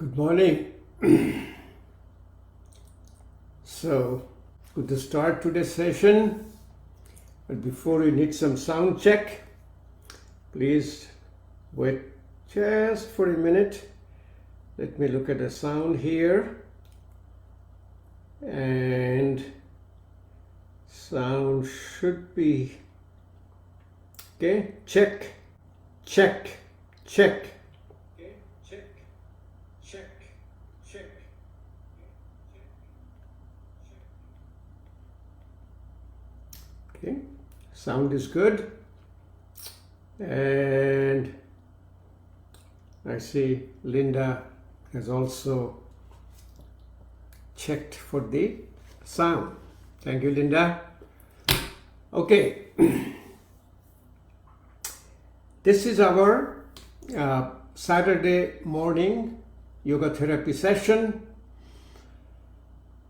Good morning. So, good to start today's session. But before we need some sound check, please wait just for a minute. Let me look at the sound here. And sound should be okay. Check, check, check. Okay, check, check, check. Okay, sound is good, and I see Linda has also checked for the sound. Thank you, Linda. Okay, this is our Saturday morning yoga therapy session,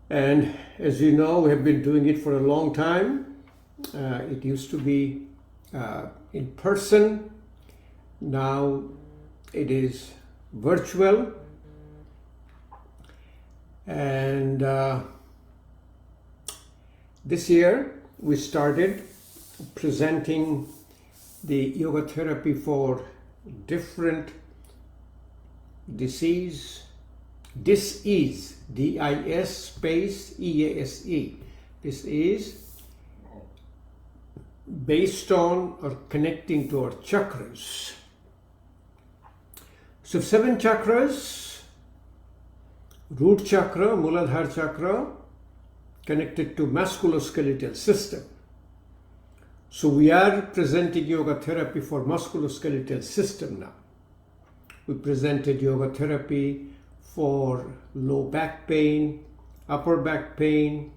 and as you know, we have been doing it for a long time. It used to be in person. Now it is virtual, and this year we started presenting the yoga therapy for different disease, dis-ease, D-I-S space E-A-S-E. This is based on or connecting to our chakras. So 7 chakras: root chakra, Muladhara chakra, connected to musculoskeletal system. So we are presenting yoga therapy for musculoskeletal system now. We presented yoga therapy for low back pain, upper back pain,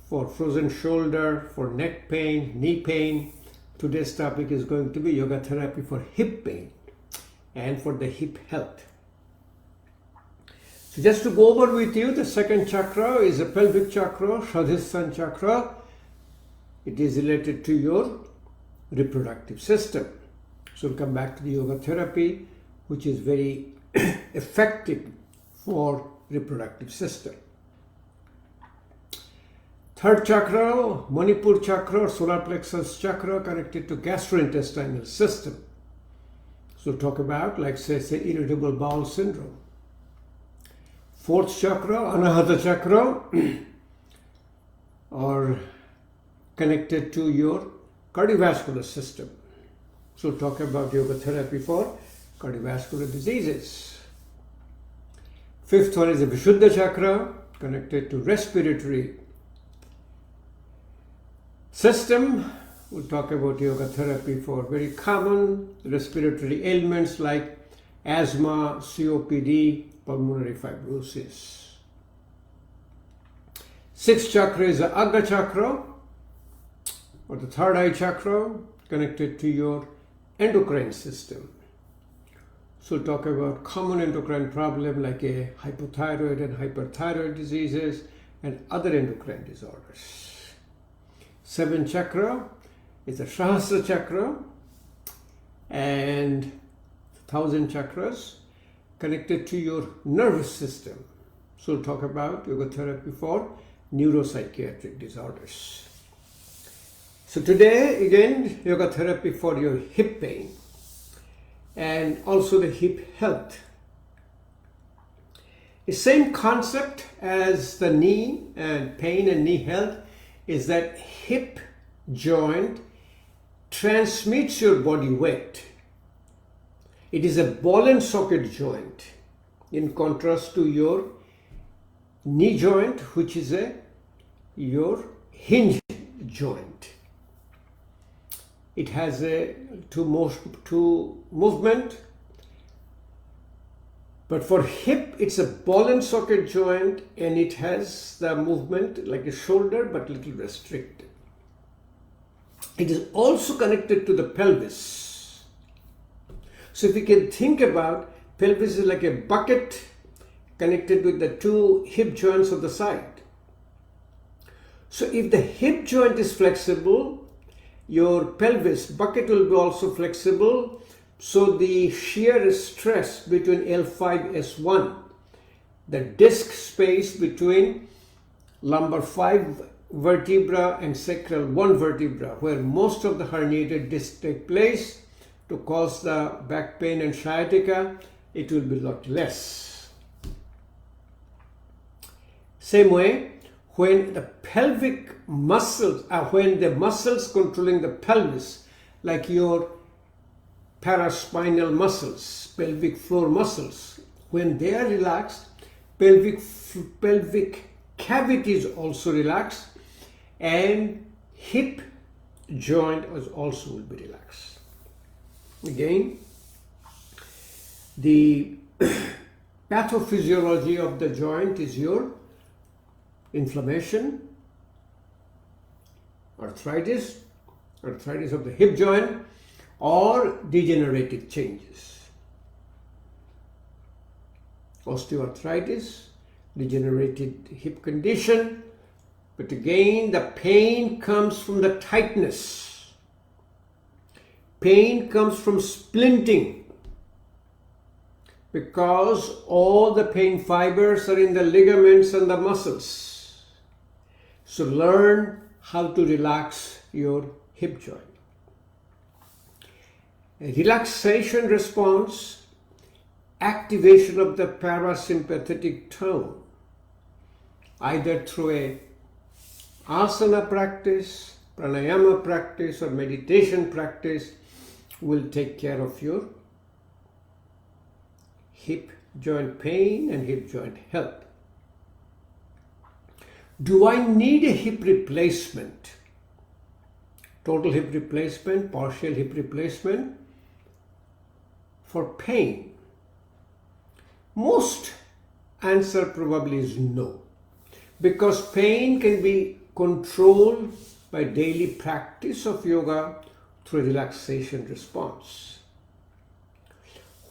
for frozen shoulder, for neck pain, knee pain. Today's topic is going to be yoga therapy for hip pain and for the hip health. So just to go over with you, the second chakra is a pelvic chakra, Shadhisthana chakra. It is related to your reproductive system. So we'll come back to the yoga therapy, which is very effective for reproductive system. Third chakra, Manipur chakra, solar plexus chakra, connected to gastrointestinal system. So talk about, like say irritable bowel syndrome. Fourth chakra, Anahata chakra, or connected to your cardiovascular system. So talk about yoga therapy for cardiovascular diseases. Fifth one is the Vishuddha chakra, connected to respiratory system. We'll talk about yoga therapy for very common respiratory ailments like asthma, COPD, pulmonary fibrosis. Sixth chakra is the Agga chakra, or the third eye chakra, connected to your endocrine system. So we'll talk about common endocrine problem like a hypothyroid and hyperthyroid diseases and other endocrine disorders. Seventh chakra is the Sahasrara chakra, and 1,000 chakras connected to your nervous system. So we'll talk about yoga therapy for neuropsychiatric disorders. So today again, yoga therapy for your hip pain and also the hip health. The same concept as the knee and pain and knee health is that hip joint transmits your body weight. It is a ball and socket joint, in contrast to your knee joint, which is your hinge joint. It has two movement, but for hip it's a ball and socket joint, and it has the movement like a shoulder but little restricted. It is also connected to the pelvis. So if you can think about, pelvis is like a bucket connected with the two hip joints of the side. So if the hip joint is flexible, your pelvis bucket will be also flexible. So the shear stress between L5, S1 the disc space between lumbar 5 vertebra and sacral 1 vertebra, where most of the herniated discs take place, to cause the back pain and sciatica, it will be a lot less. Same way, when the pelvic muscles, when the muscles controlling the pelvis, like your paraspinal muscles, pelvic floor muscles, when they are relaxed, pelvic cavities also relax, and hip joint also will be relaxed. Again, the pathophysiology of the joint is your inflammation, arthritis of the hip joint, or degenerative changes. Osteoarthritis, degenerated hip condition, but again the pain comes from the tightness. Pain comes from splinting, because all the pain fibers are in the ligaments and the muscles. So learn how to relax your hip joint. A relaxation response, activation of the parasympathetic tone, either through a asana practice, pranayama practice, or meditation practice, will take care of your hip joint pain and hip joint health. Do I need a hip replacement? Total hip replacement, partial hip replacement for pain? Most answer probably is no, because pain can be controlled by daily practice of yoga through relaxation response.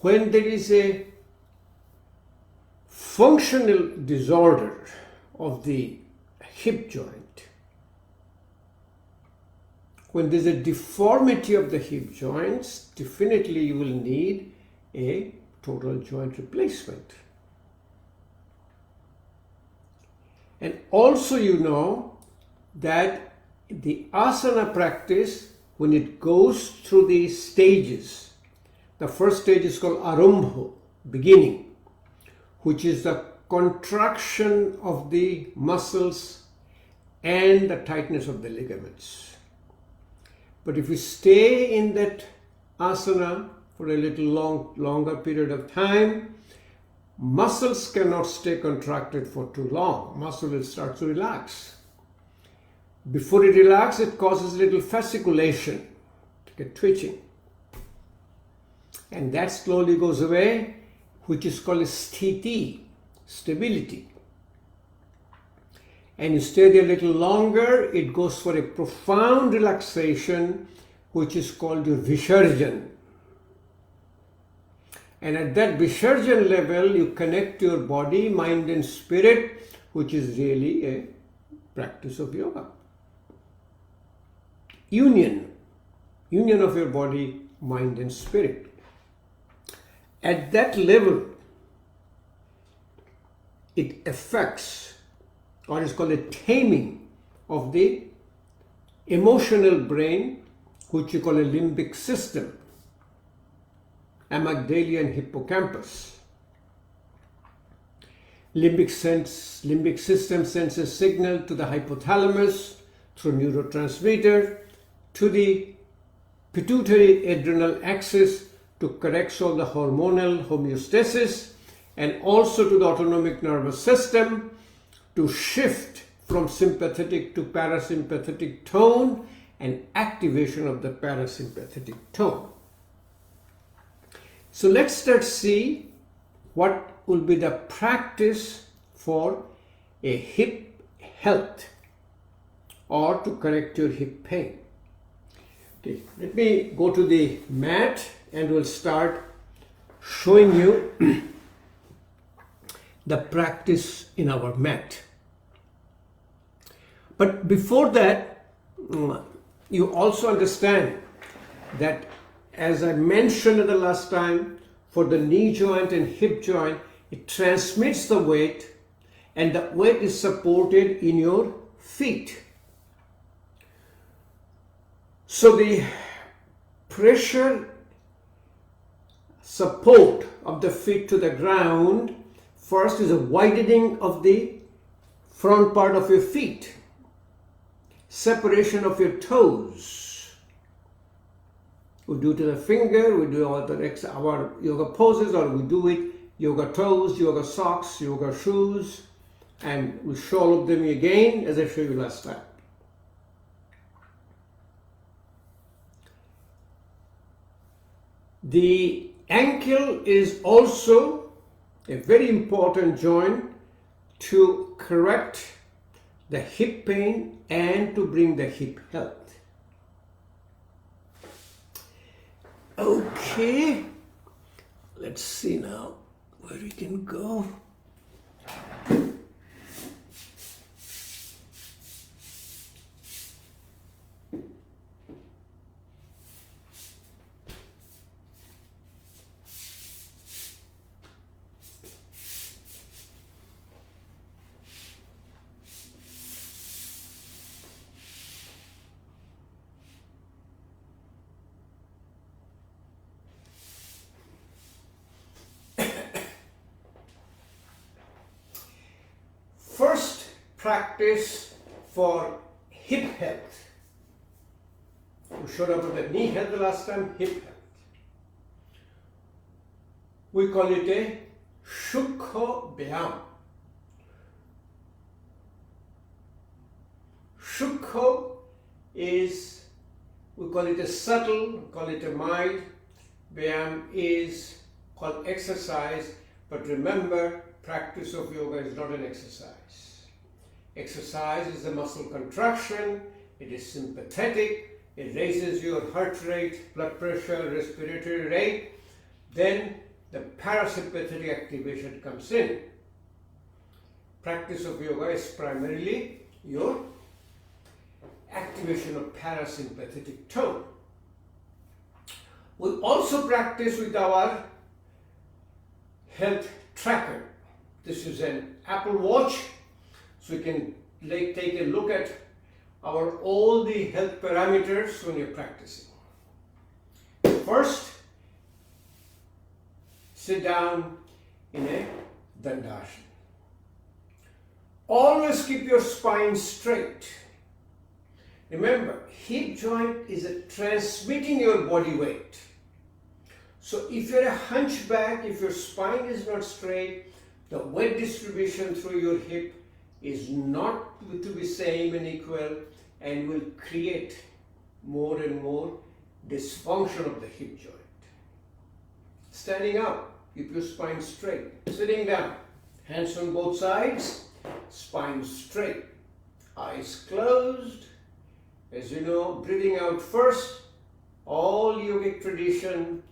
When there is a functional disorder of the hip joint, when there's a deformity of the hip joints, definitely you will need a total joint replacement. And also you know that the asana practice, when it goes through the stages, the first stage is called arambha, beginning, which is the contraction of the muscles and the tightness of the ligaments. But if you stay in that asana for a little longer period of time, muscles cannot stay contracted for too long. Muscle will start to relax. Before it relaxes, it causes a little fasciculation, like a twitching. And that slowly goes away, which is called sthiti, stability. And you stay there a little longer, it goes for a profound relaxation, which is called your visarjan. And at that visarjan level, you connect your body, mind and spirit, which is really a practice of yoga. Union of your body, mind and spirit. At that level, it affects, or is called a taming of the emotional brain, which you call a limbic system, amygdala and hippocampus. Limbic system sends a signal to the hypothalamus through neurotransmitter to the pituitary adrenal axis to correct all the hormonal homeostasis, and also to the autonomic nervous system to shift from sympathetic to parasympathetic tone and activation of the parasympathetic tone. So let's start see what will be the practice for a hip health or to correct your hip pain. Okay, let me go to the mat and we'll start showing you the practice in our mat. But before that, you also understand that, as I mentioned the last time, for the knee joint and hip joint, It transmits the weight, and the weight is supported in your feet. So the pressure support of the feet to the ground first is a widening of the front part of your feet, separation of your toes. We do to the finger, we do our yoga poses, or we do it yoga toes, yoga socks, yoga shoes, and we show all of them again as I showed you last time. The ankle is also a very important joint to correct the hip pain and to bring the hip health. Okay, let's see now where we can go. First practice for hip health. We showed up with the knee health the last time, hip health. We call it a Shukho Byam. Shukho is, we call it a subtle, we call it a mild. Byam is called exercise, but remember, practice of yoga is not an exercise. Exercise is a muscle contraction, it is sympathetic, it raises your heart rate, blood pressure, respiratory rate. Then the parasympathetic activation comes in. Practice of yoga is primarily your activation of parasympathetic tone. We also practice with our health tracker. This is an Apple Watch, so you can take a look at all the health parameters when you're practicing. First, sit down in a Dandasana. Always keep your spine straight. Remember, hip joint is transmitting your body weight. So if you're a hunchback, if your spine is not straight, the weight distribution through your hip is not to be same and equal, and will create more and more dysfunction of the hip joint. Standing up, keep your spine straight. Sitting down, hands on both sides, spine straight, eyes closed. As you know, breathing out first, all yogic tradition.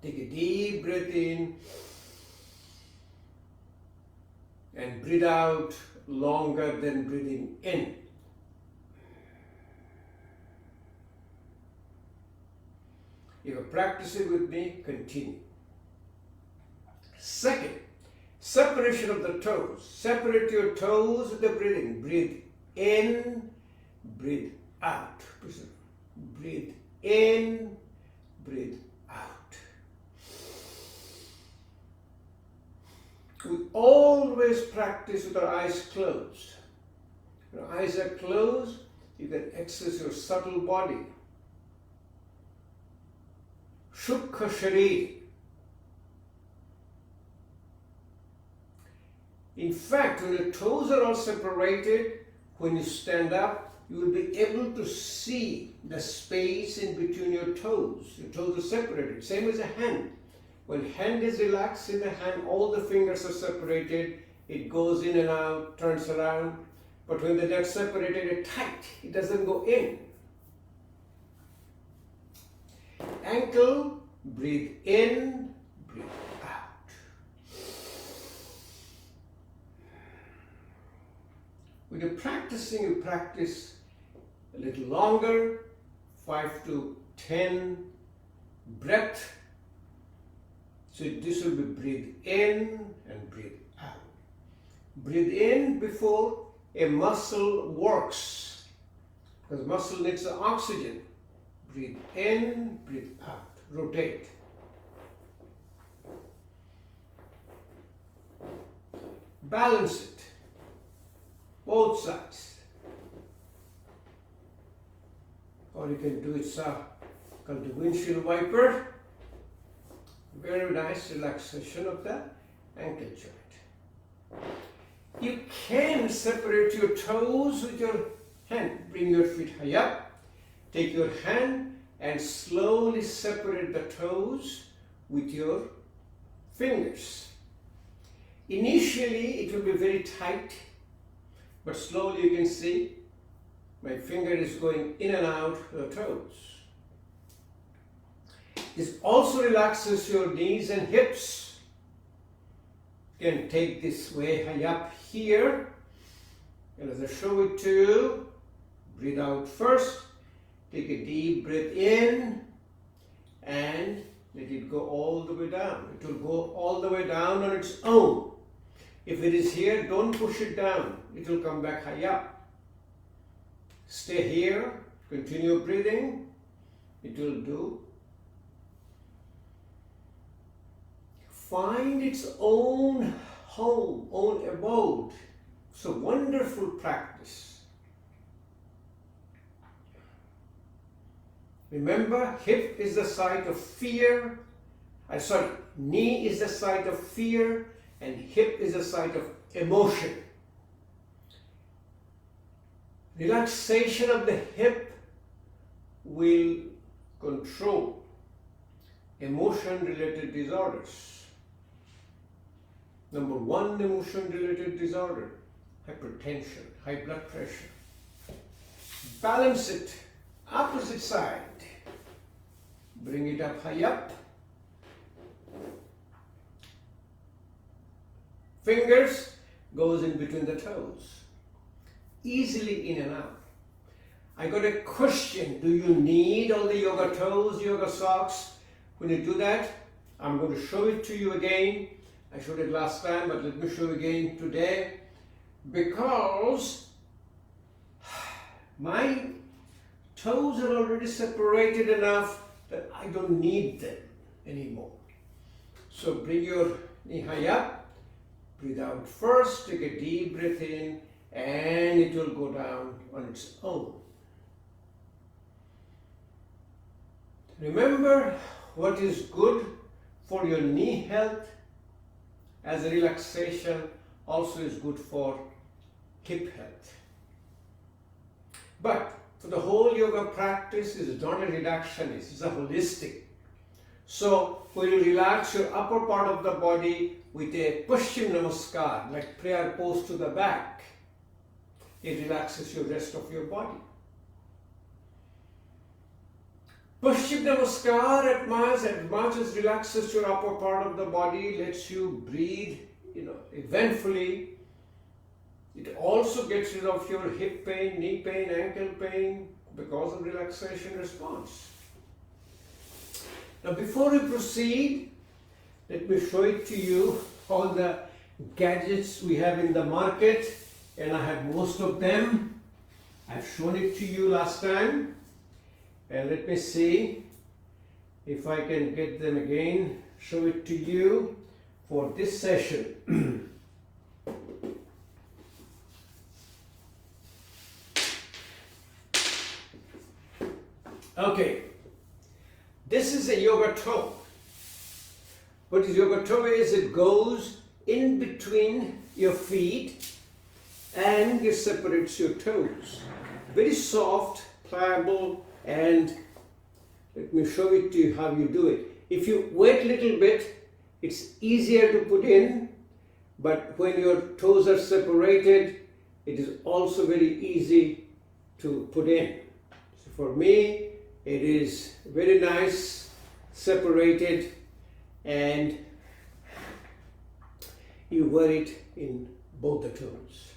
Take a deep breath in and breathe out longer than breathing in. If you practice it with me, continue. Second, separation of the toes. Separate your toes with the breathing. Breathe in, breathe out. Breathe in, breathe out. We always practice with our eyes closed. When your eyes are closed, you can access your subtle body. Shukha Shariri. In fact, when your toes are all separated, when you stand up, you will be able to see the space in between your toes. Your toes are separated, same as a hand. When hand is relaxed in the hand, all the fingers are separated. It goes in and out, turns around. But when they're separated, it's tight. It doesn't go in. Ankle, breathe in, breathe out. When you're practicing, you practice a little longer, 5 to 10 breaths. So this will be breathe in and breathe out. Breathe in before a muscle works, because muscle needs the oxygen. Breathe in, breathe out. Rotate. Balance it. Both sides. Or you can do it called the windshield wiper. Very nice relaxation of the ankle joint. You can separate your toes with your hand. Bring your feet high up. Take your hand and slowly separate the toes with your fingers. Initially, it will be very tight, but slowly you can see my finger is going in and out the toes. This also relaxes your knees and hips. You can take this way high up here. And as I show it to you, breathe out first. Take a deep breath in and let it go all the way down. It will go all the way down on its own. If it is here, don't push it down. It will come back high up. Stay here. Continue breathing. It will do. Find its own home, own abode. It's a wonderful practice. Remember, hip is the site of fear. Knee is the site of fear, and hip is the site of emotion. Relaxation of the hip will control emotion-related disorders. Number one emotion-related disorder, hypertension, high blood pressure. Balance it, opposite side. Bring it up high up. Fingers goes in between the toes. Easily in and out. I got a question. Do you need all the yoga toes, yoga socks? When you do that, I'm going to show it to you again. I showed it last time, but let me show you again today. Because my toes are already separated enough that I don't need them anymore. So bring your knee high up, breathe out first, take a deep breath in, and it will go down on its own. Remember what is good for your knee health as a relaxation also is good for hip health. But for the whole yoga practice is not a reductionist, it's a holistic. So when you relax your upper part of the body with a Paschim Namaskar, like prayer pose to the back, it relaxes your rest of your body. Paschim Namaskar as much as relaxes your upper part of the body, lets you breathe, eventfully. It also gets rid of your hip pain, knee pain, ankle pain because of relaxation response. Now before we proceed, let me show it to you, all the gadgets we have in the market, and I have most of them. I've shown it to you last time, and let me see if I can get them again, show it to you for this session. Okay, this is a yoga toe. What is yoga toe is it goes in between your feet and it separates your toes. Very soft, pliable, and let me show it to you how you do it. If you wait a little bit, it's easier to put in, but when your toes are separated, it is also very easy to put in. So for me, it is very nice, separated, and you wear it in both the toes.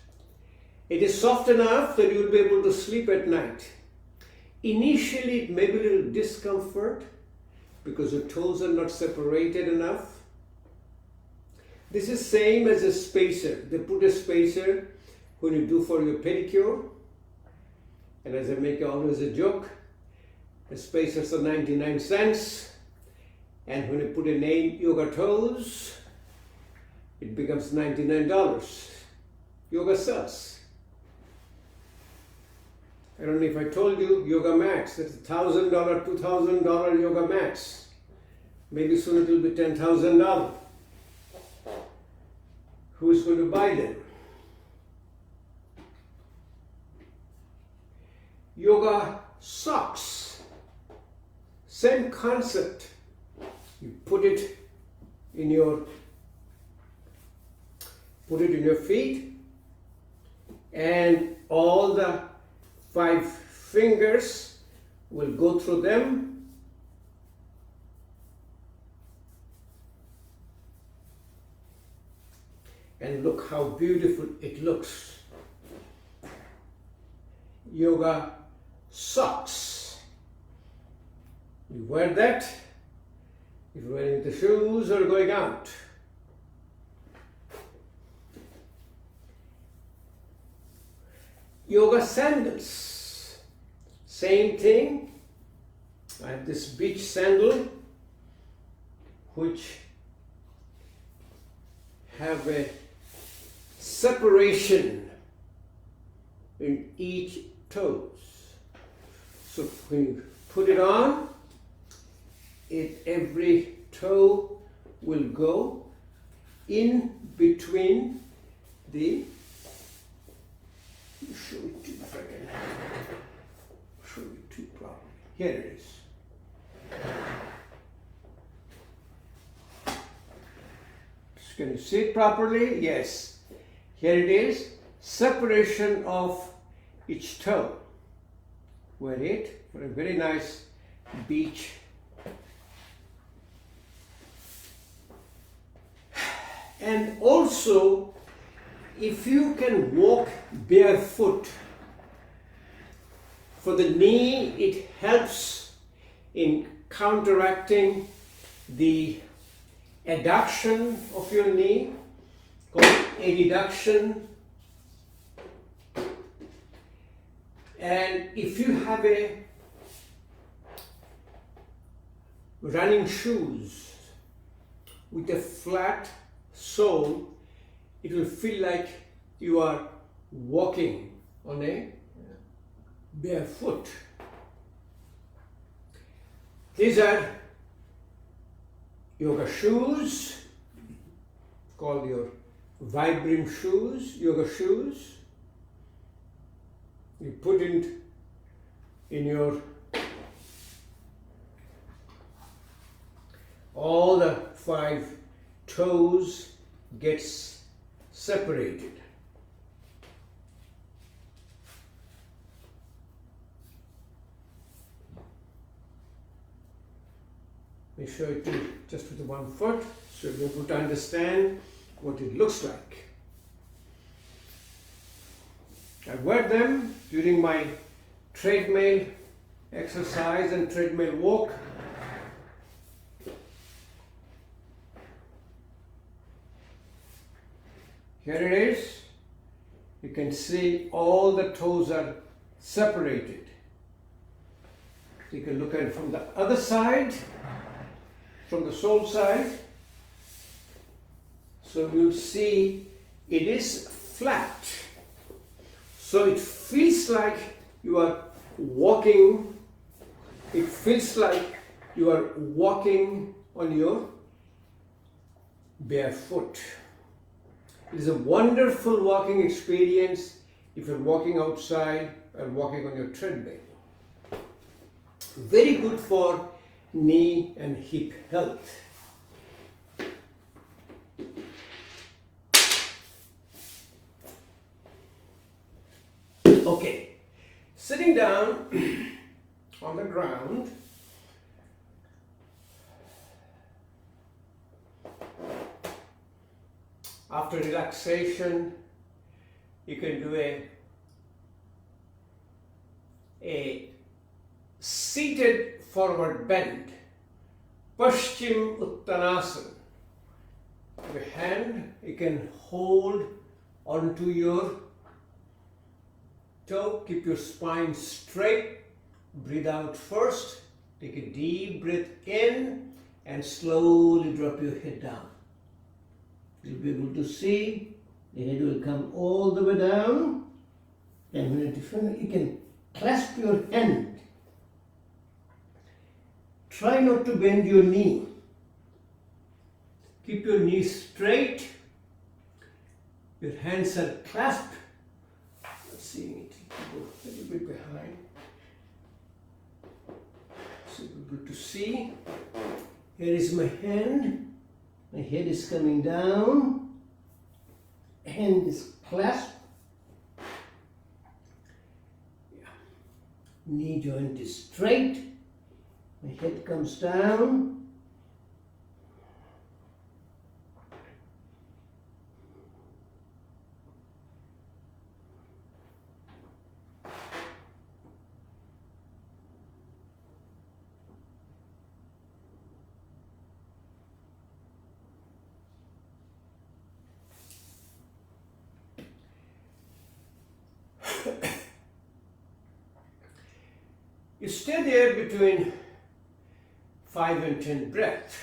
It is soft enough that you will be able to sleep at night. Initially, it may be a little discomfort because your toes are not separated enough, This is same as a spacer. They put a spacer when you do for your pedicure. And as I make always a joke, the spacers are 99 cents. And when you put a name Yoga Toes, it becomes $99. Yoga sells. I don't know if I told you, yoga mats. That's $1,000, $2,000 yoga mats. Maybe soon it will be $10,000. Who's going to buy them? Yoga socks. Same concept. You put it in your feet, and all the 5 fingers will go through them. And look how beautiful it looks. Yoga socks. You wear that if you're wearing the shoes or going out. Yoga sandals. Same thing. I have this beach sandal which have a separation in each toes. So when you put it on, every toe will go in between the, show it to you if I can show it to you properly. Here it is. Can you see it properly? Yes. Here it is. Separation of each toe. Wear it for a very nice beach. And also, if you can walk barefoot, for the knee, it helps in counteracting the adduction of your knee, called adduction. And if you have a running shoes with a flat sole, it will feel like you are walking on a barefoot. These are yoga shoes, called your Vibram shoes, yoga shoes. You put it in your, all the 5 toes gets separated. Let me show it to you just with the 1 foot, so you're able to understand what it looks like. I wear them during my treadmill exercise and treadmill walk. Here it is. You can see all the toes are separated. So you can look at it from the other side, from the sole side. So you'll see it is flat. So it feels like you are walking. It feels like you are walking on your barefoot. It is a wonderful walking experience if you're walking outside or walking on your treadmill. Very good for knee and hip health. Okay, sitting down on the ground, after relaxation, you can do a seated forward bend, Paschim Uttanasana. your hand, you can hold onto your toe, keep your spine straight, breathe out first, take a deep breath in and slowly drop your head down. You'll be able to see the head will come all the way down, and when you can clasp your hand. Try not to bend your knee. Keep your knees straight. Your hands are clasped. Not seeing it. Go a little bit behind. So you're able to see. Here is my hand. My head is coming down. Hand is clasped. Yeah. Knee joint is straight. My head comes down. You stay there between 5 and 10 breaths.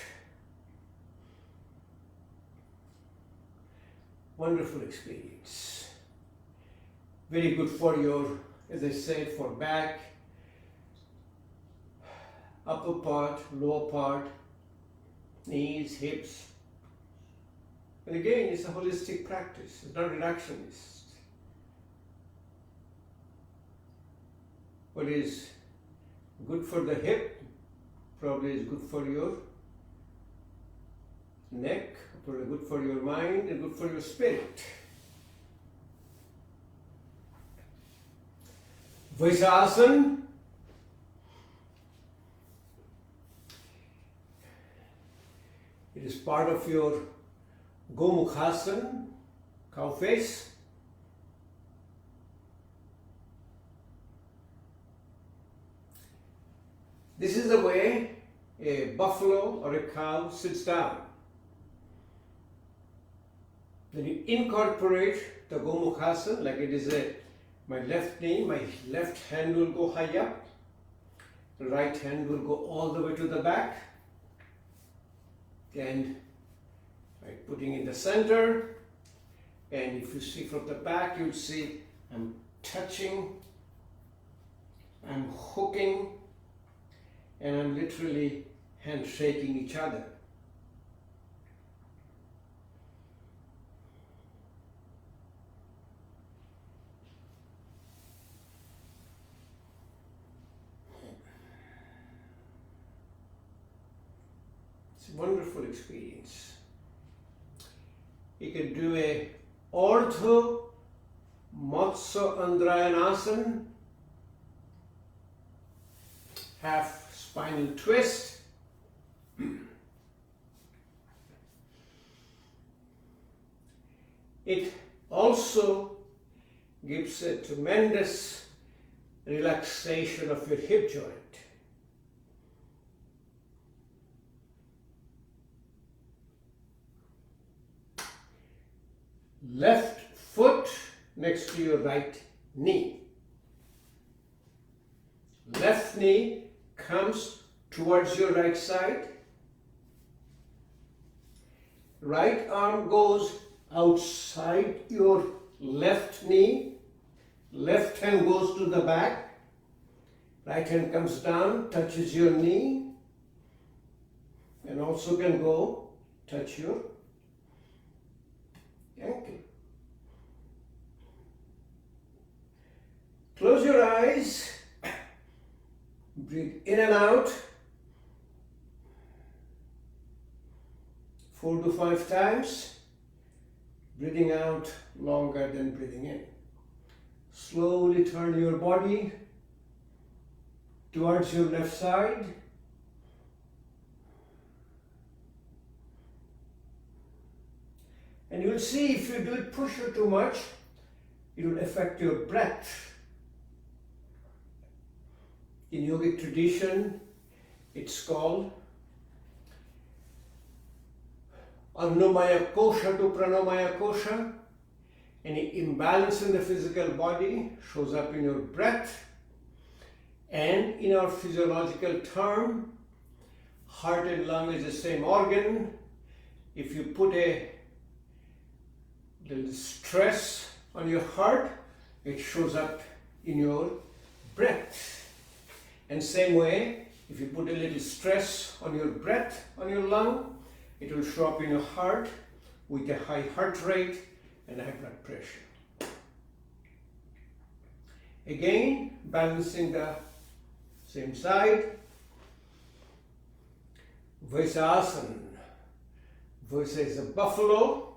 Wonderful experience. Very good for your, as I said, for back, upper part, lower part, knees, hips. And again, it's a holistic practice. It's not reductionist. What is good for the hip probably is good for your neck, probably good for your mind, and good for your spirit. Vaisasana. It is part of your Gomukhasana, cow face. This is the way a buffalo or a cow sits down. Then you incorporate the Gomukhasana, like it is my left knee, my left hand will go high up, the right hand will go all the way to the back, and putting in the center, and if you see from the back, you'll see I'm touching, I'm hooking, and I'm literally handshaking each other. It's a wonderful experience. You can do a Ortho Matsya Andrayanasana, half spinal twist. It also gives a tremendous relaxation of your hip joint. Left foot next to your right knee. Left knee comes towards your right side. Right arm goes outside your left knee. Left hand goes to the back. Right hand comes down, touches your knee, and also can go touch your ankle. Close your eyes. Breathe in and out 4 to 5 times. Breathing out longer than breathing in. Slowly turn your body towards your left side. And you will see if you do it push or too much, it will affect your breath. In yogic tradition, it's called Annamaya kosha to pranamaya kosha. Any imbalance in the physical body shows up in your breath. And in our physiological term, heart and lung is the same organ. If you put a little stress on your heart, it shows up in your breath. And same way, if you put a little stress on your breath, on your lung, it will show up in your heart with a high heart rate and high blood pressure. Again, balancing the same side. Vaisasana. Vaisa is a buffalo.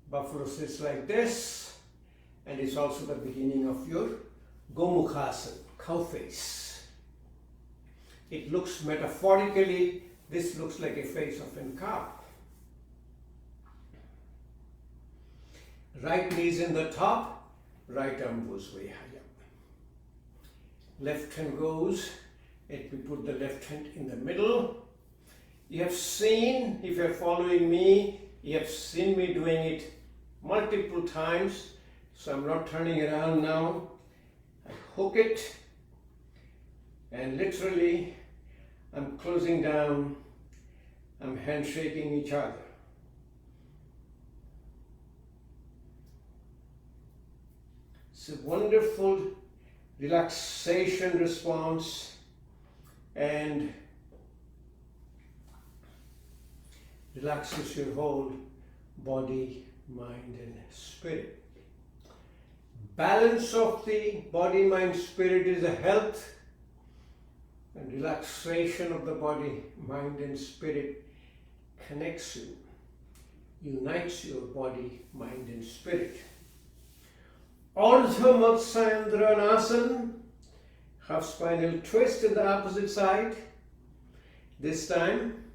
Buffalo sits like this, and it's also the beginning of your Gomukhasana, cow face. It looks metaphorically, this looks like a face of a cow. Right knee is in the top, right arm goes way high up. Left hand goes, let me put the left hand in the middle. You have seen, if you're following me, you have seen me doing it multiple times, so I'm not turning around now. I hook it, and literally I'm closing down, I'm handshaking each other. It's a wonderful relaxation response and relaxes your whole body, mind and spirit. Balance of the body, mind, spirit is a health, and relaxation of the body, mind and spirit connects you, unites your body, mind and spirit. Ardha Matsyendrasana, half spinal twist in the opposite side. This time,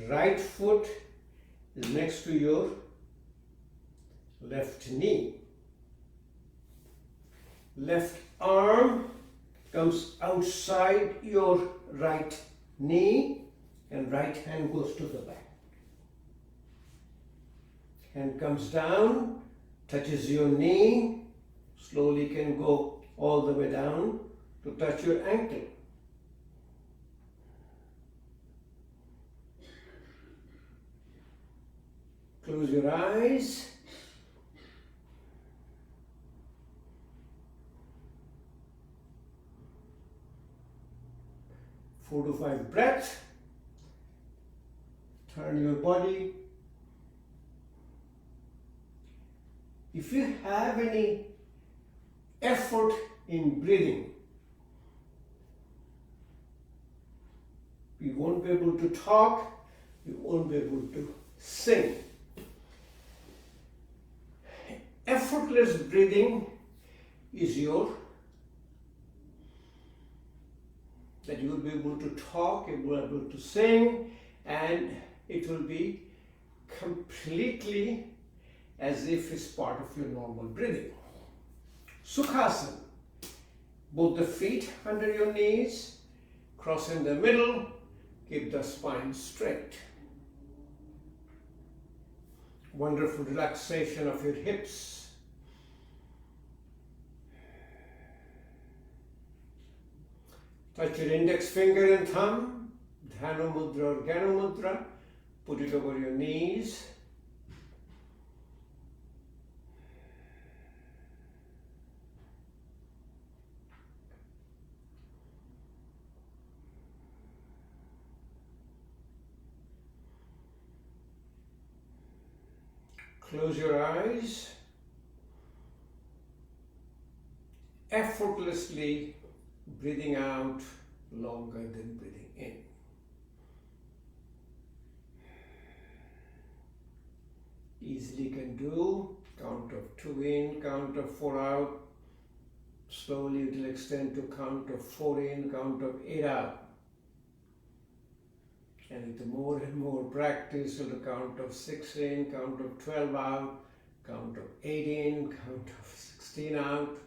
right foot is next to your left knee. Left arm comes outside your right knee and right hand goes to the back. Hand comes down, touches your knee, slowly can go all the way down to touch your ankle. Close your eyes. Four to five breaths. Turn your body. If you have any effort in breathing, you won't be able to talk, you won't be able to sing. Effortless breathing is that you will be able to talk, you will be able to sing, and it will be completely as if it's part of your normal breathing. Sukhasana. Both the feet under your knees, cross in the middle, keep the spine straight. Wonderful relaxation of your hips. Touch your index finger and thumb, Dhanu Mudra or Ganu Mudra. Put it over your knees. Close your eyes. Effortlessly breathing out longer than breathing in. Easily can do. Count of 2 in, count of 4 out. Slowly it will extend to count of 4 in, count of 8 out. And with more and more practice, you'll count of 6 in, count of 12 out, count of 8 in, count of 16 out.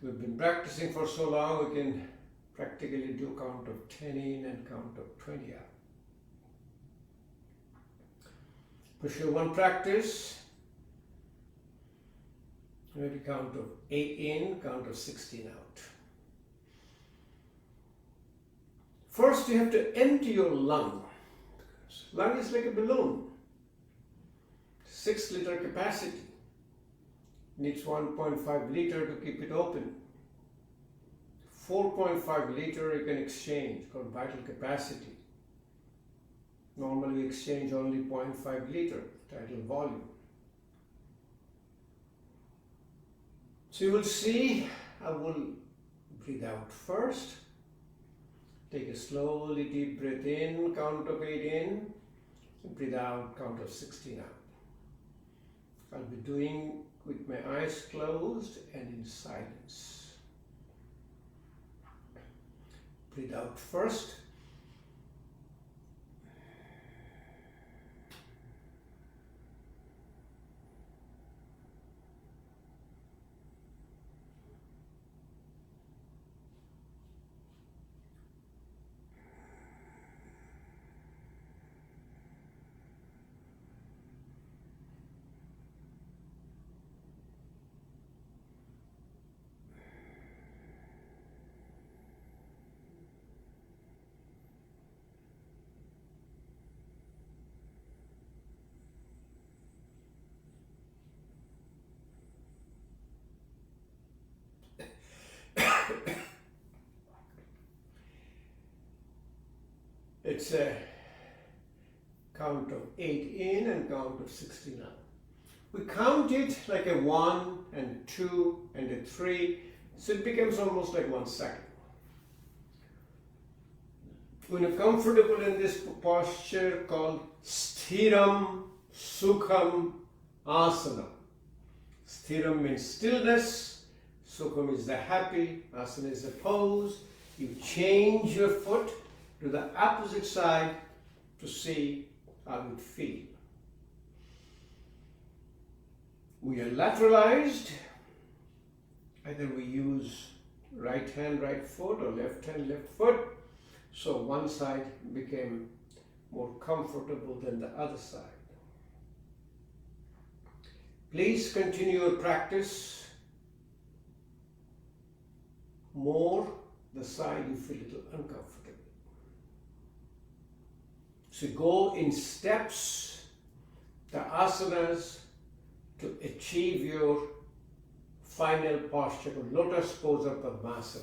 We've been practicing for so long, we can practically do count of 10 in and count of 20 out. Push one practice. Ready, count of 8 in, count of 16 out. First, you have to empty your lung. Lung is like a balloon. 6-liter capacity. Needs 1.5 liter to keep it open. 4.5 liter you can exchange, called vital capacity. Normally we exchange only 0.5 liter, tidal volume. So you will see, I will breathe out first. Take a slowly deep breath in, count of 8 in. Breathe out, count of 16 out. I'll be doing with my eyes closed and in silence. Breathe out first. It's a count of 8 in and count of 16 out. We count it like a 1 and 2 and a 3, so it becomes almost like 1 second. When you're comfortable in this posture called Sthiram Sukham Asana. Sthiram means stillness, Sukham is the happy, Asana is the pose. You change your foot to the opposite side to see how it feels. We are lateralized. Either we use right hand, right foot, or left hand, left foot. So one side became more comfortable than the other side. Please continue your practice. More the side you feel a little uncomfortable. So go in steps, the asanas, to achieve your final posture of lotus pose or Padmasana.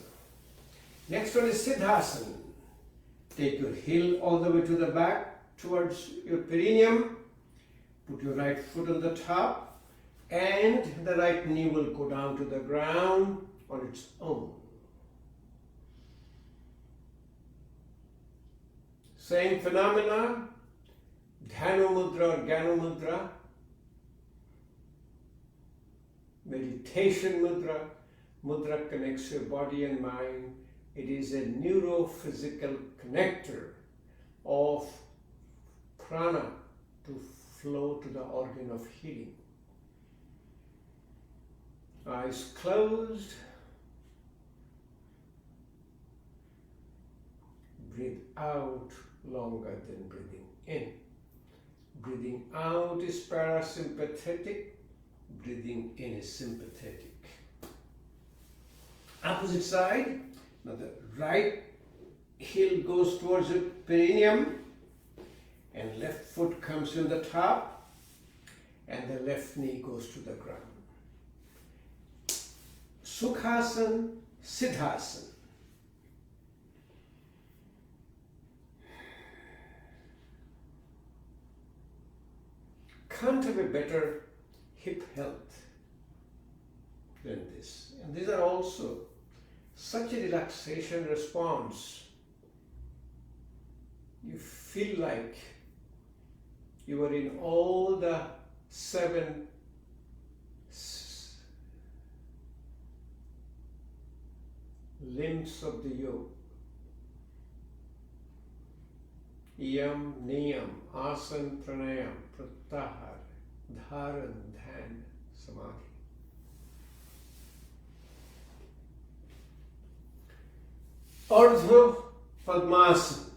Next one is Siddhasana. Take your heel all the way to the back towards your perineum. Put your right foot on the top and the right knee will go down to the ground on its own. Same phenomena, Dhanu Mudra or Gyanu Mudra, meditation mudra. Mudra connects your body and mind. It is a neurophysical connector of prana to flow to the organ of healing. Eyes closed. Breathe out longer than breathing in. Breathing out is parasympathetic, breathing in is sympathetic. Opposite side, now the right heel goes towards the perineum and left foot comes in the top and the left knee goes to the ground. Sukhasana, Siddhasana. Can't have a better hip health than this. And these are also such a relaxation response. You feel like you are in all the 7 limbs of the yoga. Yam, Niyam, Asan, Pranayam, Pratyahar, Dharan, Dhyan, Samadhi. Ardha Padmasana.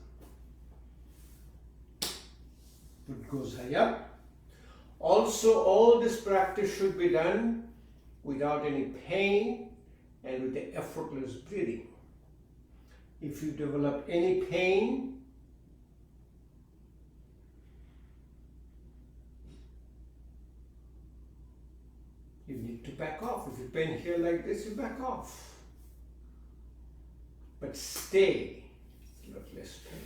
Foot goes high up. Also, all this practice should be done without any pain and with the effortless breathing. If you develop any pain, you need to back off. If you pain here like this, you back off. But stay, not less pain.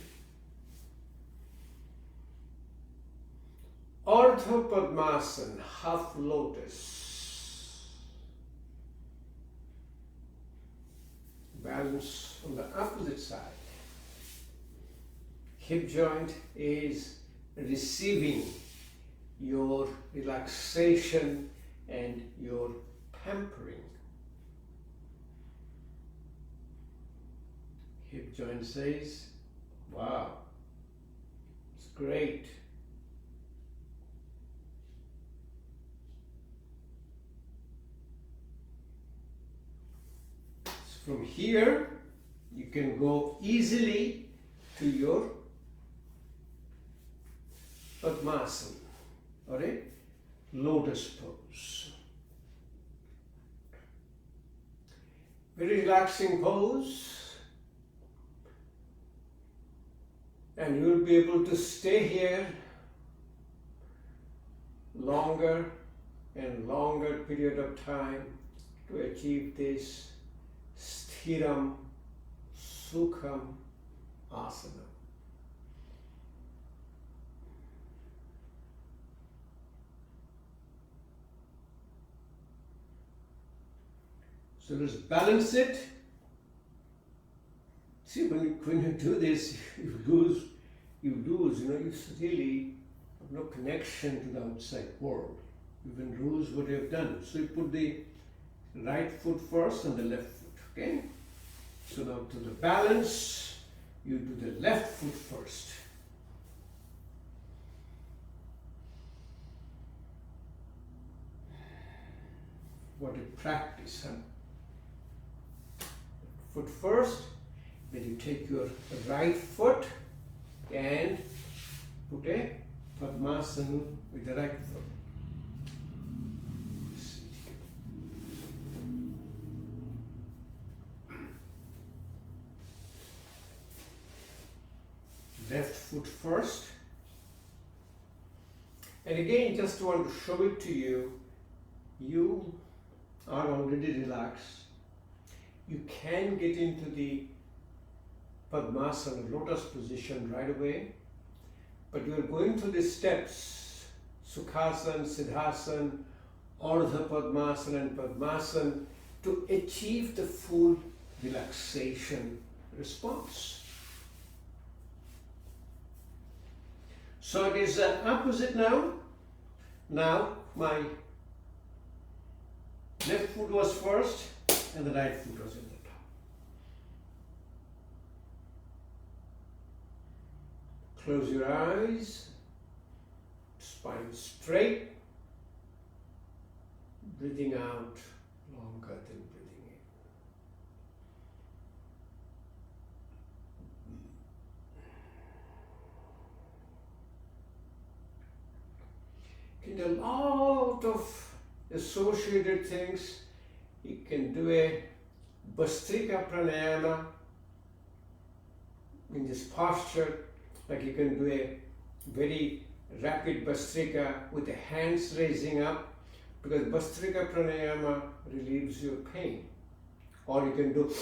Ardha Padmasana, half lotus. Balance on the opposite side. Hip joint is receiving your relaxation and your pampering. Hip joint says, wow, it's great. From here, you can go easily to your Padmasana, alright? Lotus pose. Very relaxing pose, and you will be able to stay here longer and longer period of time to achieve this Sthiram Sukham Asana. So let's balance it. See, when you do this, you lose, you really have no connection to the outside world. You even lose what you have done. So you put the right foot first and the left foot. Okay, so now to the balance, you do the left foot first. What a practice, huh? Foot first, then you take your right foot and put a Padmasana with the right foot. Left foot first, and again just want to show it to you. You are already relaxed. You can get into the Padmasana, lotus position right away, but you are going through the steps: Sukhasana, Siddhasana, Ardha Padmasana and Padmasana to achieve the full relaxation response. So it is opposite now. Now my left foot was first and the right foot was in the top. Close your eyes, spine straight, breathing out longer than breathing in. A lot of associated things. You can do a Bhastrika pranayama in this posture, like you can do a very rapid Bhastrika with the hands raising up, because Bhastrika pranayama relieves your pain. Or you can do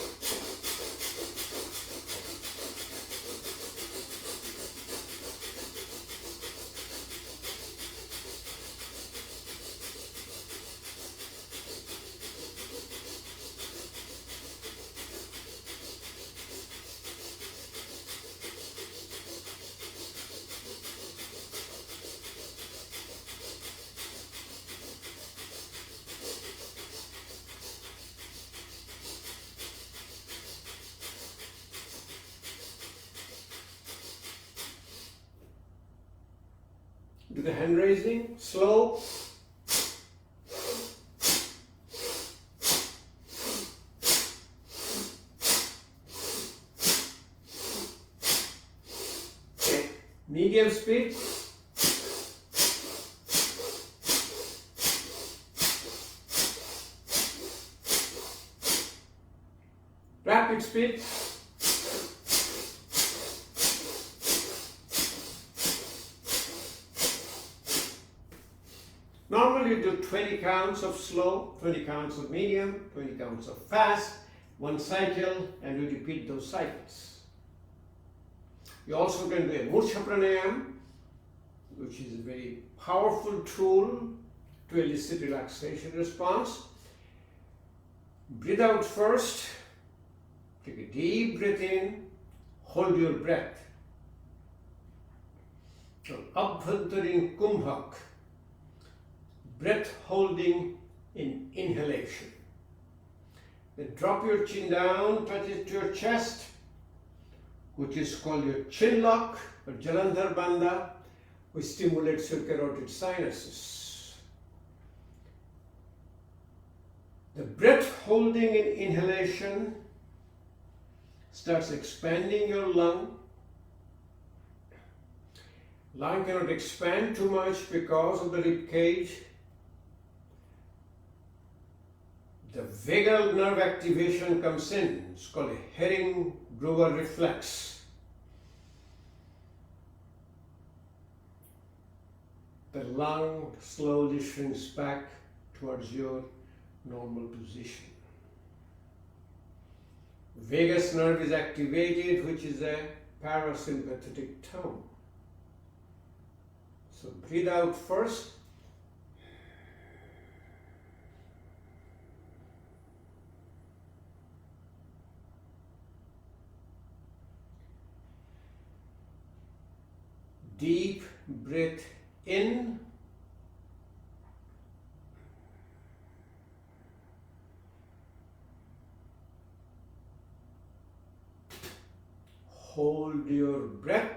the hand raising, slow. Okay. Medium speed. rapid speed. Normally you do 20 counts of slow, 20 counts of medium, 20 counts of fast, one cycle, and you repeat those cycles. You also can do a Murcha Pranayam, which is a very powerful tool to elicit relaxation response. Breathe out first, take a deep breath in, hold your breath. Abhantarin Kumbhak, breath holding in inhalation. Then drop your chin down, touch it to your chest, which is called your chin lock or Jalandhar Bandha, which stimulates your carotid sinuses. The breath holding in inhalation starts expanding your lung. Lung cannot expand too much because of the rib cage. The vagal nerve activation comes in. It's called a Herring-Brewer reflex. The lung slowly shrinks back towards your normal position. Vagus nerve is activated, which is a parasympathetic tone. So breathe out first. Deep breath in. Hold your breath.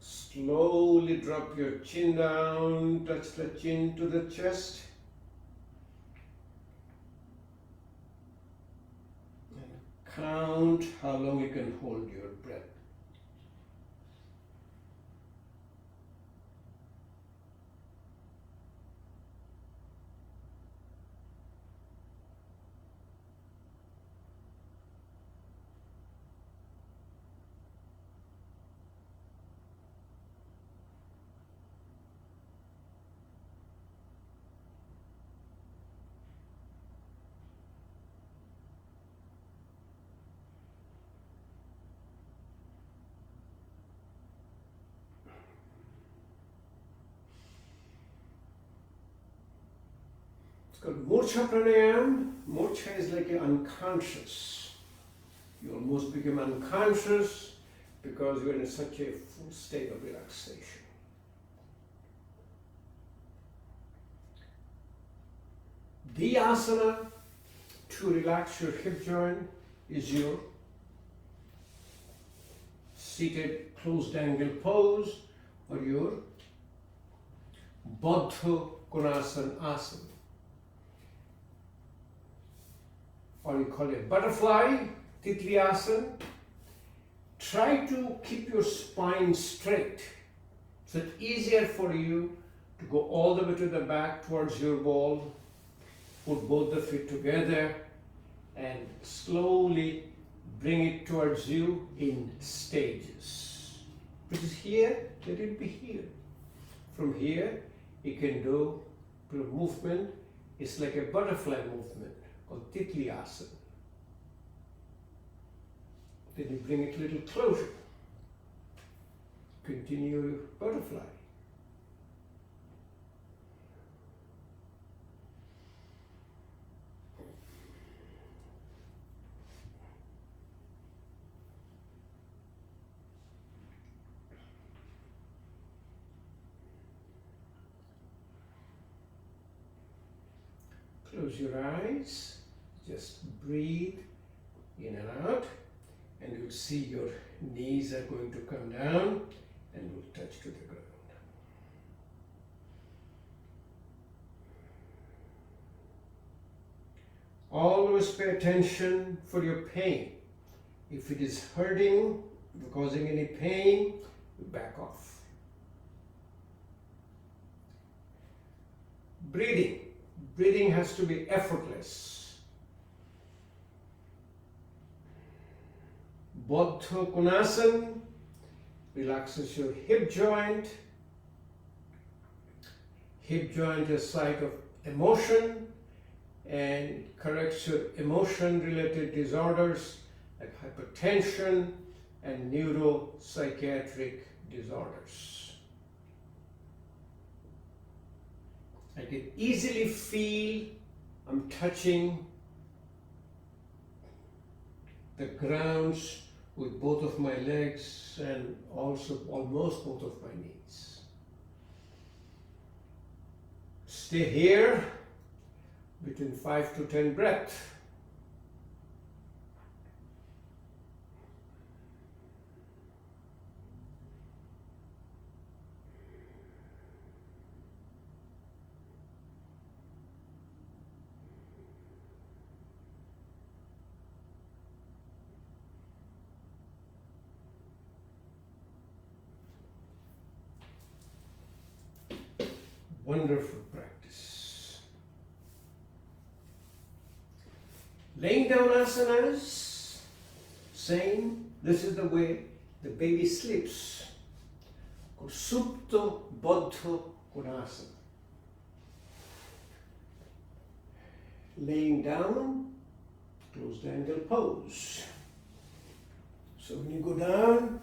Slowly drop your chin down, touch the chin to the chest. And count how long you can hold your breath. Called Murcha Pranayam. Murcha is like an unconscious. You almost become unconscious because you're in such a full state of relaxation. The asana to relax your hip joint is your seated closed angle pose or your patho-konasana asana. Or you call it butterfly, titli asana. Try to keep your spine straight so it's easier for you to go all the way to the back towards your wall. Put both the feet together and slowly bring it towards you in stages. Which is here, let it be here. From here, you can do movement. It's like a butterfly movement called titli asana. Then you bring it a little closer. Continue your butterfly. Close your eyes, just breathe in and out, and you'll see your knees are going to come down and will touch to the ground. Always pay attention for your pain. If it is hurting, causing any pain, you back off. Breathing. Breathing has to be effortless. Patho-Konasana relaxes your hip joint. Hip joint is site of emotion and corrects your emotion-related disorders like hypertension and neuropsychiatric disorders. I can easily feel I'm touching the grounds with both of my legs and also almost both of my knees. Stay here between 5 to 10 breaths. Wonderful practice. Laying down asanas, same, this is the way the baby sleeps. Called Supta Baddha Konasana. Laying down, closed angle pose. So when you go down,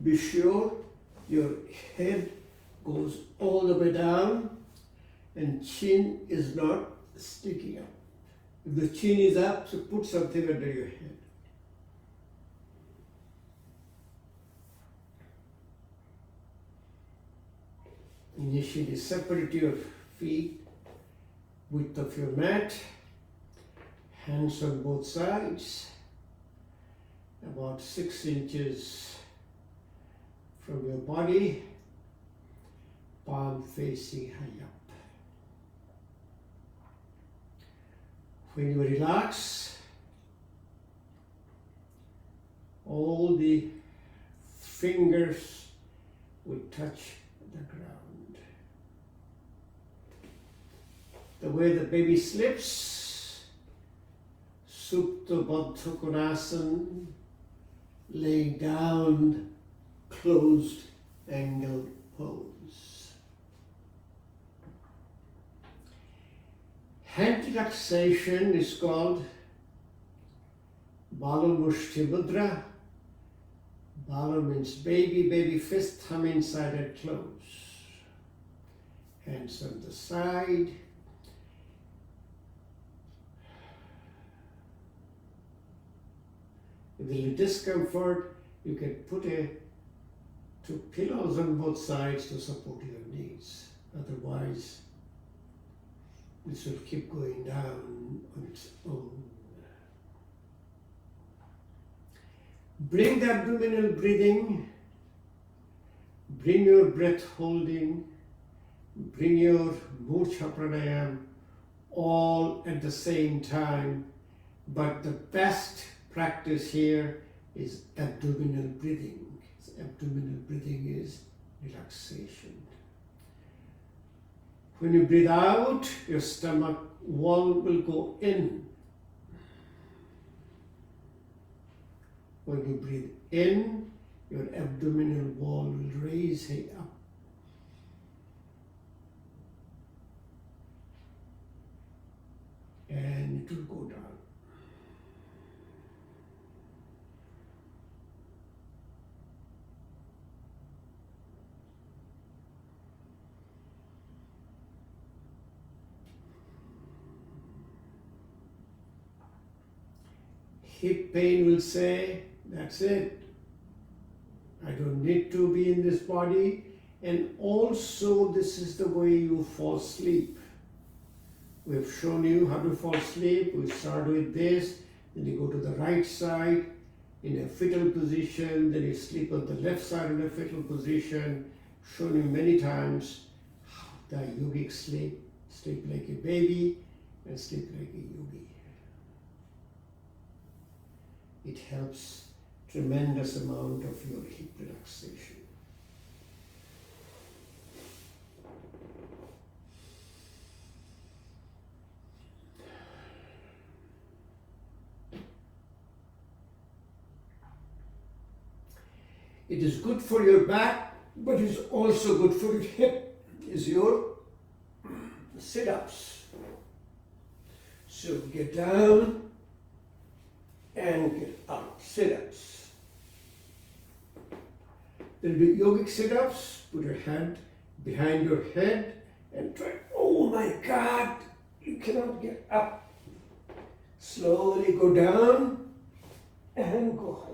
be sure your head goes all the way down and chin is not sticking up. If the chin is up, so put something under your head. Initially separate your feet, width of your mat, hands on both sides, about 6 inches from your body, palm facing high up. When you relax, all the fingers will touch the ground. The way the baby sleeps, Supta Baddha Konasana, laying down, closed angle pose. Hand relaxation is called Bala Mushti Mudra. Bala means baby, baby fist, thumb inside and close. Hands on the side. If there is discomfort, you can put 2 pillows on both sides to support your knees. Otherwise, this will keep going down on its own. Bring the abdominal breathing, bring your breath holding, bring your Murcha Pranayam all at the same time, but the best practice here is abdominal breathing. Abdominal breathing is relaxation. When you breathe out, your stomach wall will go in. When you breathe in, your abdominal wall will raise up. And it will go down. Hip pain will say, that's it. I don't need to be in this body. And also, this is the way you fall asleep. We've shown you how to fall asleep. We start with this, then you go to the right side in a fetal position, then you sleep on the left side in a fetal position. Shown you many times how the yogic sleep like a baby and sleep like a yogi. It helps tremendous amount of your hip relaxation. It is good for your back, but it's also good for your hip, is your sit-ups. So get down and get up, sit-ups. There'll be yogic sit-ups, put your hand behind your head and try, oh my God, you cannot get up. Slowly go down and go higher.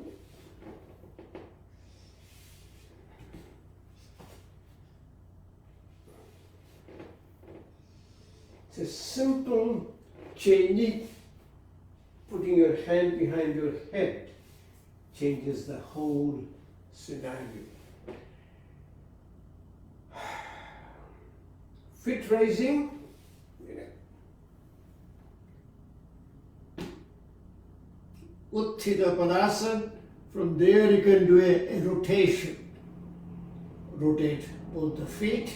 It's a simple changing, putting your hand behind your head changes the whole scenario. Feet raising. Utthita Padasana. From there you can do a rotation. Rotate both the feet.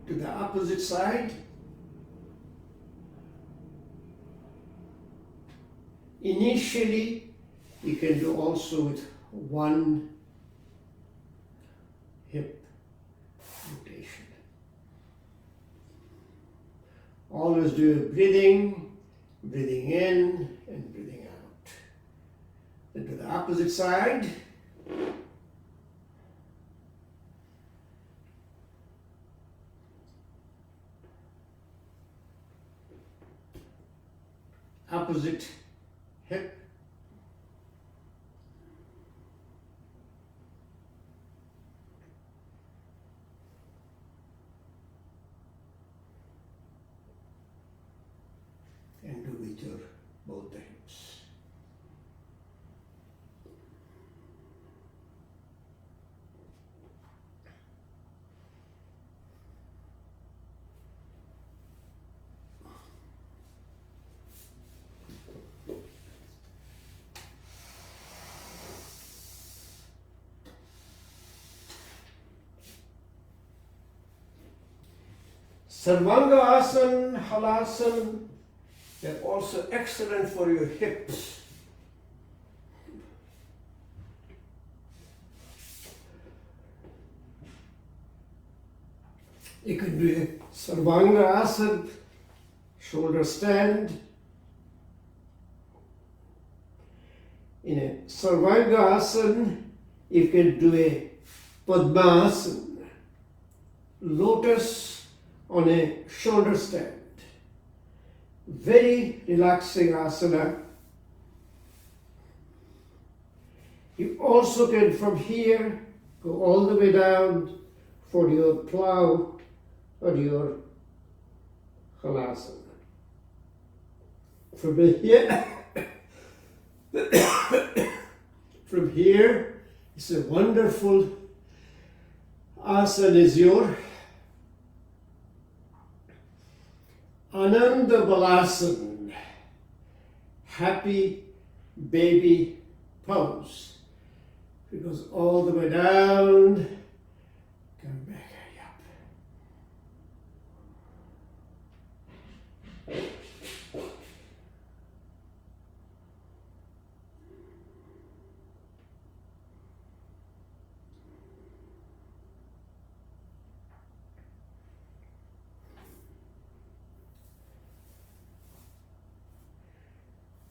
To the opposite side. Initially, you can do also with one hip rotation. Always do breathing in and breathing out. Then to the opposite side. Opposite hip. And do with your both the hips. Sarvanga Asana, Halasana, they're also excellent for your hips. You can do a Sarvanga Asana, shoulder stand. In a Sarvanga Asana, you can do a Padmasana, lotus on a shoulder stand. Very relaxing asana. You also can from here go all the way down for your plow or your halasana. From here, from here, it's a wonderful asana is your Ananda Balasana, happy baby pose. It goes all the way down, come back up.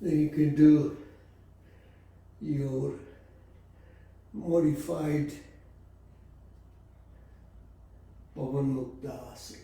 Then you can do your modified Pavan Mukta Asana.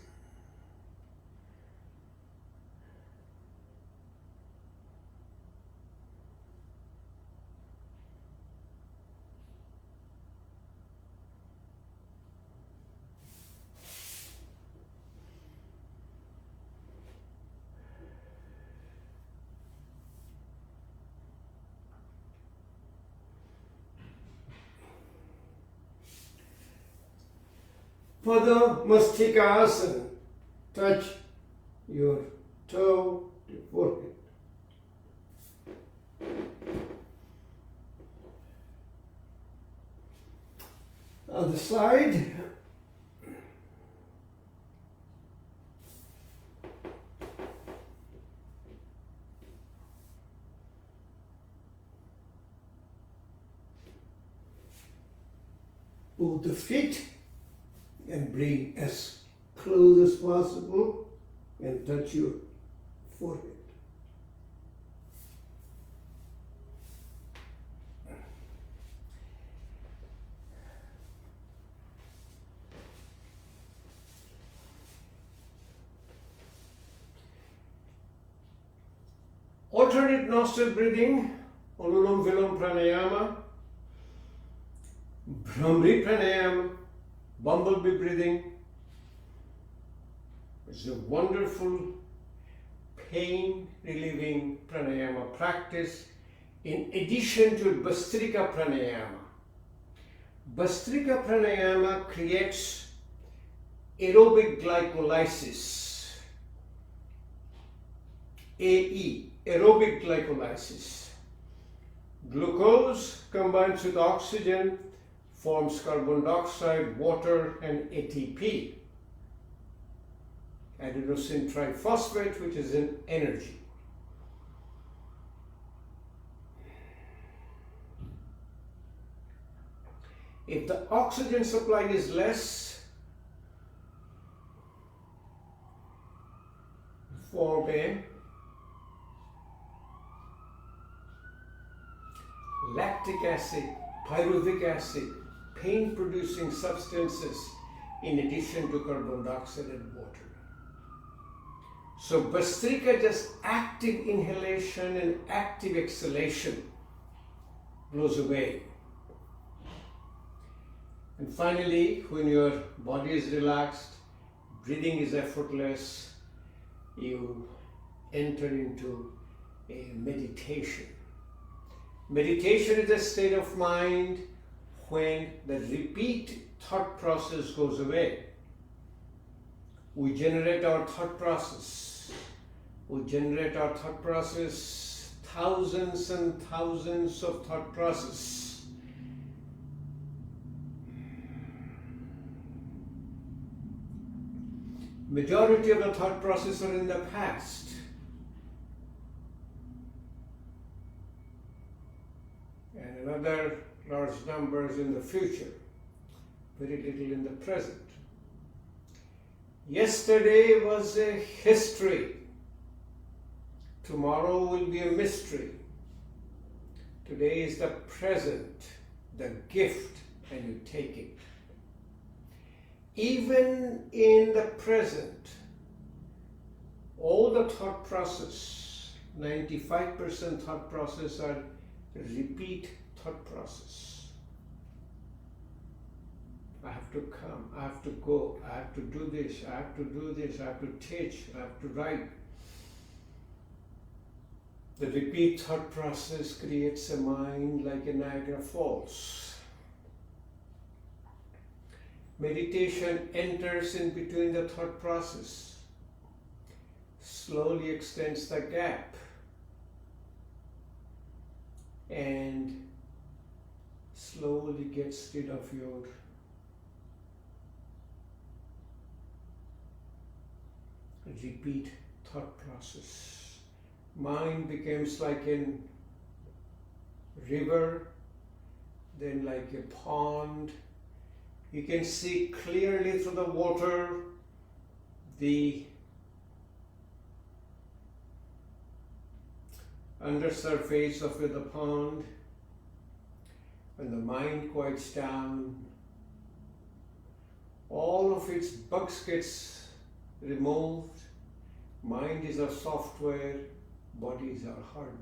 Padmastika Asana. Touch your toe to your forehead. Other side. both the feet and bring as close as possible and touch your forehead. Alternate nostril breathing, Anulom Vilom Pranayama, Bhramri Pranayama, bumblebee breathing. It's a wonderful pain relieving pranayama practice in addition to Bhastrika Pranayama. Bhastrika Pranayama creates aerobic glycolysis, AE, aerobic glycolysis. Glucose combines with oxygen, forms carbon dioxide, water, and ATP, adenosine triphosphate, which is an energy. If the oxygen supply is less, form a lactic acid, pyruvic acid, pain-producing substances in addition to carbon dioxide and water. So Bhastrika, just active inhalation and active exhalation, blows away. And finally, when your body is relaxed, breathing is effortless, you enter into a meditation. Meditation is a state of mind when the repeat thought process goes away. We generate our thought process. We generate our thought process, thousands and thousands of thought process. Majority of the thought process are in the past. And another large numbers in the future, very little in the present. Yesterday was a history. Tomorrow will be a mystery. Today is the present, the gift, and you take it. Even in the present, all the thought process, 95% thought process are repeat thought process. I have to come, I have to go, I have to do this, I have to do this, I have to teach, I have to write. The repeat thought process creates a mind like a Niagara Falls. Meditation enters in between the thought process, slowly extends the gap, and slowly gets rid of your repeat thought process. Mind becomes like a river, then like a pond. You can see clearly through the water the undersurface of the pond. When the mind quiets down, all of its bugs gets removed. Mind is our software, body is our hardware.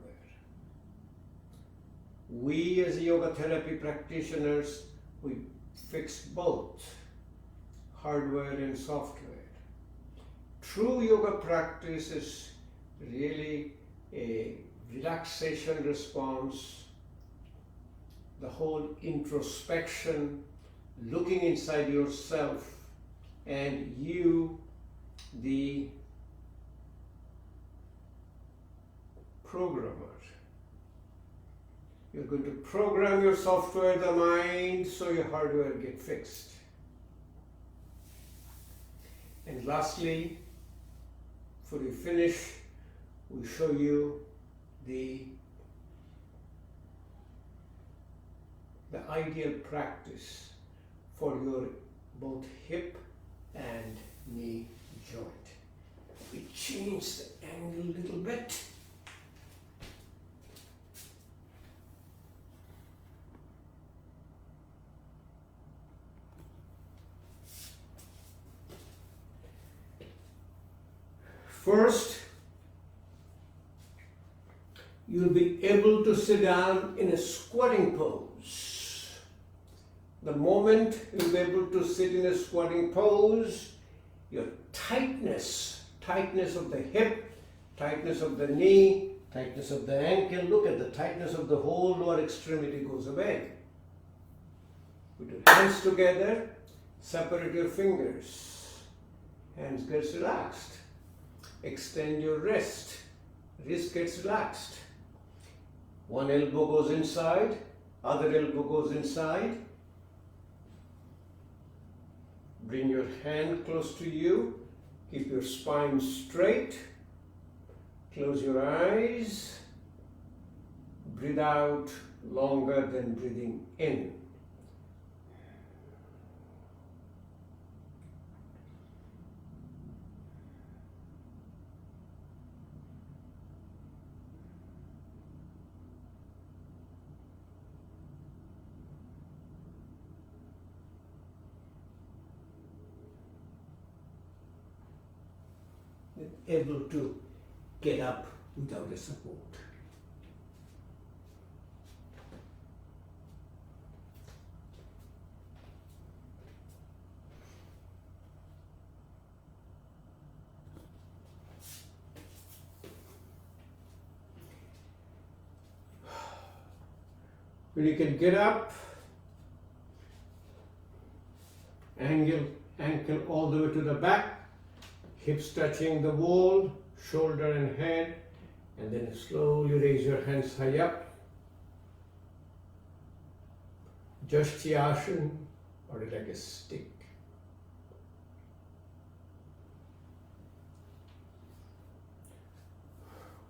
We as yoga therapy practitioners, we fix both hardware and software. True yoga practice is really a relaxation response, the whole introspection, looking inside yourself, and you, the programmer. You're going to program your software, the mind, so your hardware get fixed. And lastly, before we finish, we show you the ideal practice for your both hip and knee joint. We change the angle a little bit. First, you'll be able to sit down in a squatting pose. The moment you'll be able to sit in a squatting pose, your tightness of the hip, tightness of the knee, tightness of the ankle, look at the tightness of the whole lower extremity goes away. Put your hands together, separate your fingers, hands gets relaxed. Extend your wrist gets relaxed. One elbow goes inside, other elbow goes inside. Bring your hand close to you, keep your spine straight, close your eyes, breathe out longer than breathing in. Able to get up without a support. When you can get up, ankle all the way to the back, hips touching the wall, shoulder and head, and then slowly raise your hands high up. Jashyasana, or like a stick.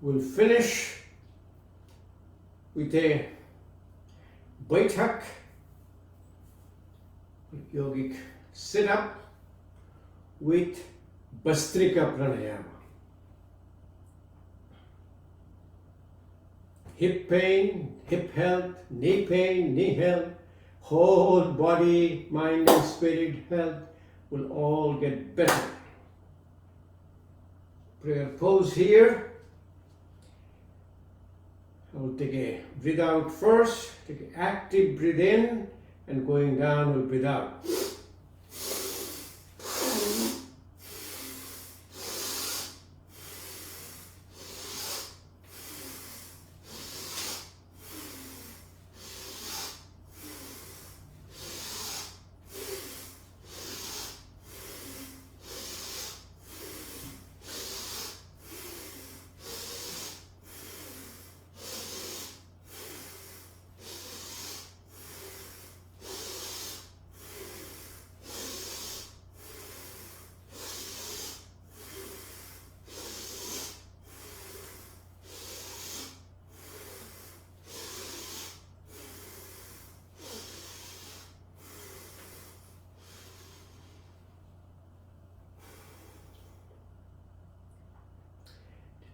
We'll finish with a Baitak, yogic sit up with Bastrika Pranayama. Hip pain, hip health, knee health, whole body, mind and spirit health will all get better. Prayer pose here. I will take a breathe out first, take an active breathe in, and going down we'll breathe out.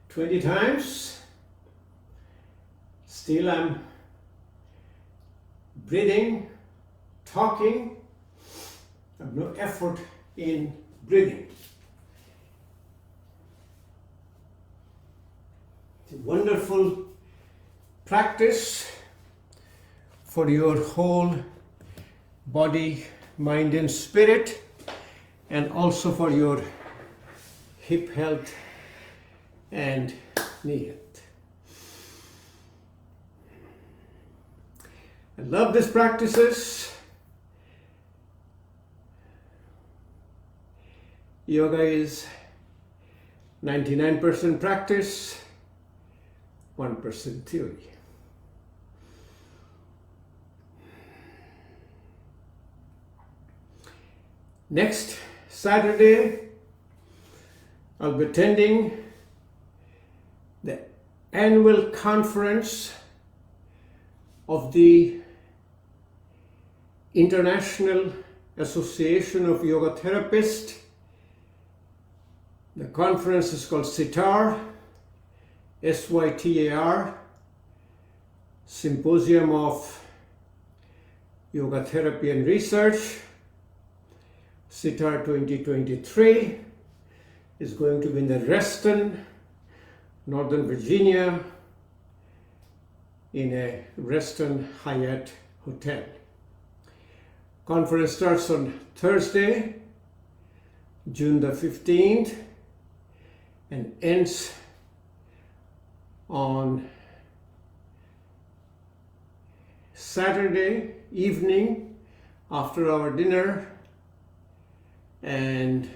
"20 times. Still I'm breathing, talking. I have no effort in breathing. It's a wonderful practice for your whole body, mind and spirit, and also for your hip health and knee health. I love these practices. Yoga is 99% practice, 1% theory. Next Saturday, I'll be attending the annual conference of the International Association of Yoga Therapists. The conference is called SYTAR, SYTAR, Symposium of Yoga Therapy and Research. SYTAR 2023 is going to be in the Reston, Northern Virginia, in a Reston Hyatt hotel. Conference starts on Thursday, June the 15th, and ends on Saturday evening after our dinner, and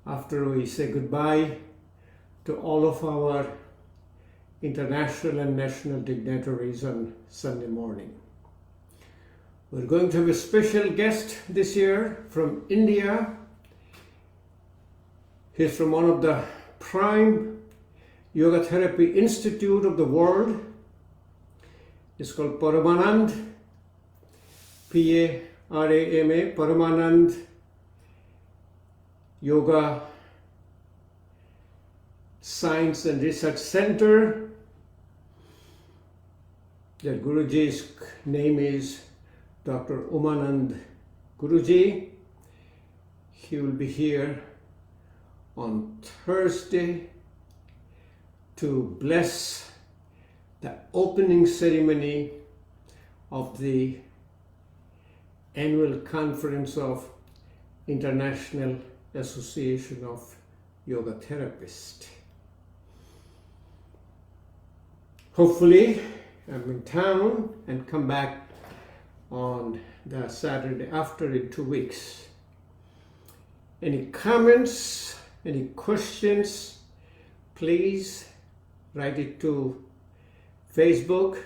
after we say goodbye to all of our international and national dignitaries on Sunday morning. We're going to have a special guest this year from India. He's from one of the prime yoga therapy institute of the world. It's called Paramanand, P-A-R-A-M-A, Paramanand Yoga Science and Research Center. The Guruji's name is Dr. Umanand Guruji. He will be here on Thursday to bless the opening ceremony of the annual conference of International Association of Yoga Therapists. Hopefully, I'm in town and come back on the Saturday after in 2 weeks. Any comments, any questions, please write it to Facebook.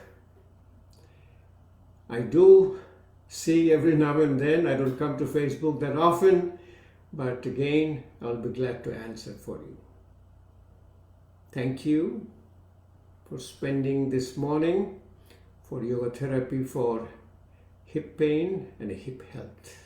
I do see every now and then. I don't come to Facebook that often, but again, I'll be glad to answer for you. Thank you for spending this morning for yoga therapy for hip pain and hip health.